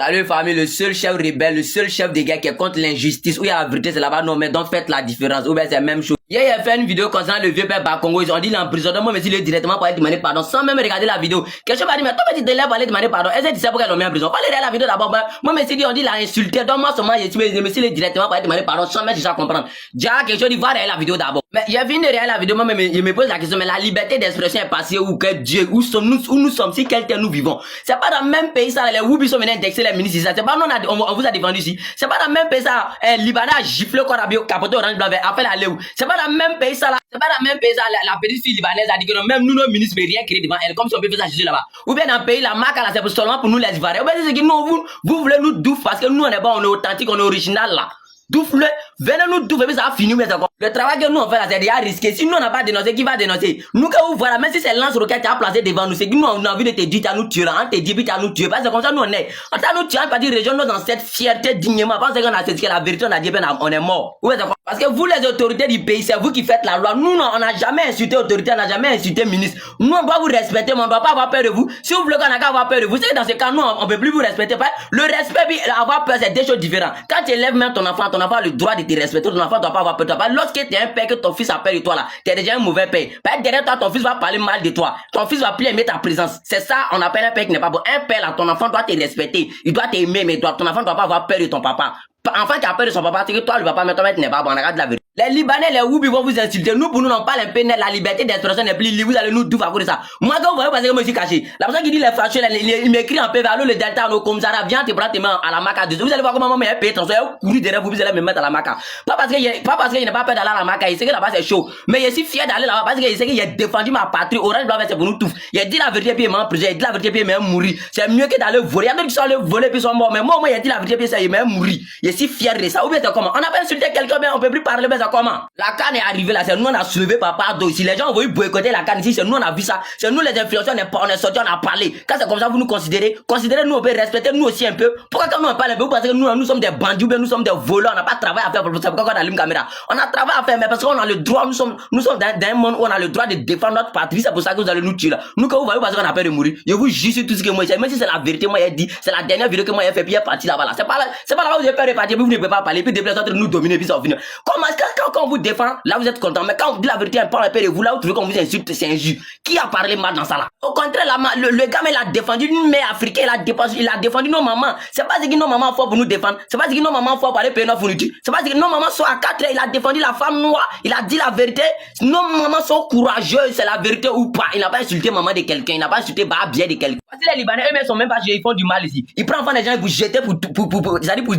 Salut famille, le seul chef rebelle, le seul chef de guerre qui est contre l'injustice, où il y a la vérité, c'est là-bas, non, mais donc faites la différence, ou bien c'est la même chose. Hier, il a fait une vidéo concernant le vieux père Bakongo, ils ont dit l'emprisonnement, mais s'il est directement pour aller demander pardon, sans même regarder la vidéo. Quelqu'un m'a dit, mais toi, tu te lèves pour aller demander pardon, est-ce que tu sais pourquoi ils l'ont mis en prison? Pas regarder la vidéo d'abord, moi, mais dit, on dit, il a insulté, donc moi, seulement, mais s'il est directement pour aller demander pardon, sans même déjà comprendre. Déjà, quelque chose, il va regarder la vidéo d'abord. Mais j'ai fini de regarder la vidéo, moi, mais je me pose la question, mais la liberté d'expression est passée où, que Dieu, où nous sommes, si quel terre nous vivons. C'est pas dans le même pays, ça, les Woubi sont venus indexer les ministres, c'est pas, on vous a défendu ici. C'est pas dans le même pays, ça, Libanais a giflé quoi, capoté orange blanc, appelle à Léo. C'est pas dans le même pays, ça, là. C'est pas dans le même pays, ça, la petite fille libanaise a dit que non, même nous, nos ministres, mais rien créé devant elle, comme si on peut faire ça Jésus là-bas. Ou bien dans le pays, la marque, là, c'est seulement pour nous, les Ivoiriens. Ou bien c'est que non, vous voulez nous douf, parce que nous, on est bon, on est authentique, on est original, là. Douf-le, venez nous douf, et puis ça va finir, mais c'est quoi. Le travail que nous on fait là, c'est déjà risqué. Si nous on n'a pas dénoncé, qui va dénoncer? Nous, quand vous voilà, même si c'est lance-roquette qui a placé devant nous, c'est que nous on a envie de te dire, t'as nous tuer, on te dit, puis t'as nous tuer. Parce que comme ça, nous on est. On t'a nous tuer, on pas dire, région, nous dans cette fierté dignement. Parce qu'on a dit que la vérité, on a dit, on est mort. Oui, c'est quoi? Parce que vous, les autorités du pays, c'est vous qui faites la loi. Nous, non, on n'a jamais insulté autorité, on n'a jamais insulté ministre. Nous, on doit vous respecter, mais on ne doit pas avoir peur de vous. Si vous voulez qu'on n'a qu'à avoir peur de vous, c'est que dans ce cas, nous, on ne peut plus vous respecter. Le respect, puis avoir peur, c'est deux choses différentes. Quand tu élèves même ton enfant a le droit de te respecter. Ton enfant ne doit pas avoir peur de toi. Lorsque tu es un père, que ton fils a peur de toi, là, tu es déjà un mauvais père. Derrière toi, ton fils va parler mal de toi. Ton fils va plus aimer ta présence. C'est ça, on appelle un père qui n'est pas bon. Un père, là, ton enfant doit te respecter. Il doit t'aimer, mais ton enfant ne doit pas avoir peur de ton papa. Enfant qui a peur de son papa, c'est que toi, le papa, mais toi, tu n'es pas bon. On regarde la vérité. Les Libanais, les Woubi vont vous insulter. Nous, pour nous, on parle un peu net. La liberté d'expression n'est plus libre. Vous allez nous douf à cause de ça. Moi, quand vous voyez, parce que moi, je suis caché. La personne qui dit les fâcheux, il m'écrit en PV, allô, le delta, nos commissariats, viens te prendre tes mains à la maca. Vous allez voir comment moi, je paye ton soin. Vous courez derrière vous, vous allez me mettre à la maca. Pas parce qu'il n'a pas peur d'aller à la maca. Il sait que là-bas, c'est chaud. Mais je suis fier d'aller là-bas parce qu'il sait qu'il a défendu ma patrie. Orange Blanc, c'est pour nous tous. Il a dit la vérité, puis il m'a en prison. Il a dit la vérité, puis il m'a mourir. C'est mieux que d'aller voler. Il y a d'autres qui sont allés voler, puis ils sont morts. Mais moi, il a dit la vérité, puis il m'a mourir. Je suis fier de ça. Ou bien c'est comment? On n'a pas insulté quelqu'un, mais on peut plus parler, mais c'est comment? La canne est arrivée là, c'est nous on a soulevé papa d'eau. Si les gens ont voulu boycotter la canne ici, c'est nous on a vu ça. C'est nous les influenceurs, on est sortis, on a parlé. Quand c'est comme ça, vous nous considérez nous, on peut respecter nous aussi un peu. Pourquoi quand nous on parle un peu? Parce que nous sommes des bandits, nous sommes des voleurs, on n'a pas de travail à faire pour ça. Pourquoi on allume caméra? On a travail à faire, mais parce qu'on a le droit, nous sommes dans un monde où on a le droit de défendre notre patrie, c'est pour ça que vous allez nous tuer là. Nous, quand vous voyez parce qu'on a peur de mourir, je vous jure sur tout ce que moi j'ai, même si c'est la vérité, moi j'ai dit, c'est la dernière vidéo que moi j'ai fait, puis il est parti là-bas là. C'est pas là où vous avez peur de partir, vous ne pouvez pas parler, puis depuis de nous dominer, puis ça va finir. Comment quand on vous défend, là vous êtes content, mais quand on vous dit la vérité, on parle un peu de vous, là où tu veux qu'on vous insulte, c'est injuste. Qui a parlé mal dans ça là? Au contraire, le gars, il a défendu une mère africaine, il a défendu nos mamans. C'est pas ce que nos mamans font pour nous défendre, c'est pas ce que nos mamans font pour aller payer nos fournitures, c'est pas ce que nos mamans sont à 4 heures, il a défendu la femme noire, il a dit la vérité. Nos mamans sont courageuses, c'est la vérité ou pas. Il n'a pas insulté maman de quelqu'un, il n'a pas insulté bien de quelqu'un. Parce que les Libanais, eux-mêmes sont même pas ils font du mal ici. Ils prennent enfant des gens et vous jetez pour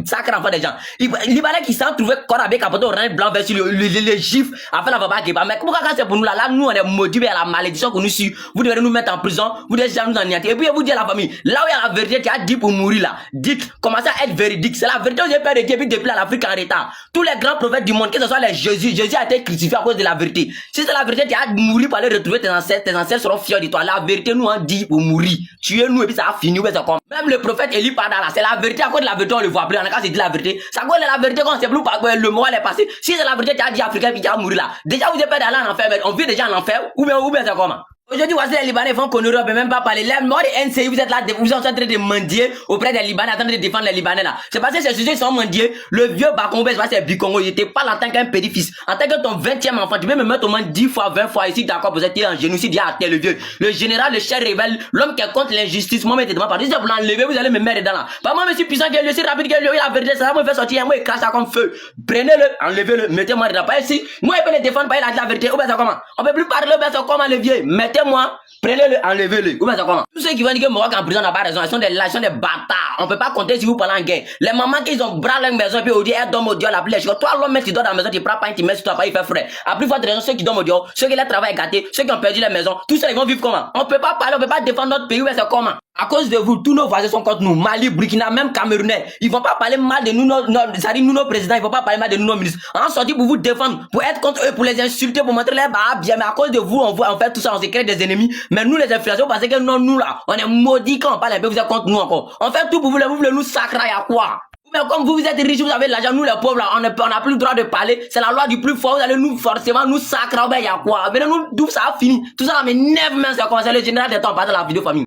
sacrer enfant des gens. Les Libanais qui s'en trouvaient corps avec capoté orange blanc vers sur les gifs, afin d'avoir pas mais pourquoi quand c'est pour nous là, nous on est maudits à la malédiction que nous suit. Vous devez nous mettre en prison, vous devez nous anéantir. Et puis vous dites à la famille, là où il y a la vérité qui a dit pour mourir là, dites, commencez à être véridique. C'est la vérité, vous avez peur de Dieu depuis l'Afrique en retard. Tous les grands prophètes du monde, que ce soit les Jésus a été crucifié à cause de la vérité. Si c'est la vérité, tu as mourir pour aller retrouver tes ancêtres seront fiers de toi. La vérité nous en dit pour mourir. Tuez-nous et puis ça a fini. Même le prophète Élie parle là, c'est la vérité, à cause de la vérité on le voit plus. On a qu'à se dire la vérité. Ça cause de la vérité quand on sait plus par le moral est passé. Si c'est la vérité, tu as dit africain puis tu as mourir là. Déjà vous êtes pas d'aller en enfer, mais on vit déjà en enfer, ou bien c'est comment? Aujourd'hui, voici les Libanais font qu'on ne peut même pas parler. Les morts des NCI, vous êtes là, vous êtes en train de mendier auprès des Libanais, en train de défendre les Libanais là. C'est parce que ces sujets sont mendiés. Le vieux Bakongo, c'est Bikongo, il était pas là en tant qu'un pédifils. En tant que ton 20e enfant, tu peux me mettre au moins 10 fois, 20 fois ici, d'accord, vous êtes en génocide, il y a le vieux. Le général, le chef rebelle, l'homme qui est contre l'injustice, moi, mettez-moi par exemple, vous l'enlever, vous allez me mettre dedans là. Pas moi, monsieur puissant, que je suis rapide, que la vérité, ça va me faire sortir, moi, il crache ça comme feu. Prenez-le, enlevez-le, mettez-moi dedans. Pas ici. Moi, il peut le défendre, pas il a la vérité. Ou bien ça comment? On peut plus parler, ou bien ça comment le vieux? Mettez-moi. Prenez-le, enlevez-le. Ou bien ça comment? Tous ceux qui vont dire que Maroc en prison n'a pas raison, ils sont des bâtards. On peut pas compter si vous parlez en guerre. Les mamans qui ont bras leur maison, puis on dit, elle donne au Dieu la plus. Toi, l'homme, tu dors dans la maison, tu prends pas, tu mets sur toi, pas, il fait frais. À plus forte raison, ceux qui dorment au Dieu, ceux qui ont le travail gâté, ceux qui ont perdu la maison, tous ceux ils vont vivre comment? On peut pas parler, on peut pas défendre notre pays, ou bien c'est comment? À cause de vous, tous nos voisins sont contre nous. Mali, Burkina, même Camerounais. Ils vont pas parler mal de nous, nos présidents, ils vont pas parler mal de nous, nos ministres. On sorti pour vous défendre, pour être contre eux, pour les insulter, pour montrer les bas bien. Mais à cause de vous, on fait tout ça, on se crée des ennemis. Mais nous, les influenceurs, parce que non, nous là, on est maudits quand on parle un peu, vous êtes contre nous encore. On fait tout pour vous voulez nous sacrer à quoi? Mais comme vous êtes riches, vous avez de l'argent, nous les pauvres là, on n'a plus le droit de parler. C'est la loi du plus fort, vous allez nous forcément nous sacrer, ben y a quoi? Venez nous, d'où ça a fini? Tout ça, mais 9 mains, c'est commencé le général des temps, pas de la vidéo famille.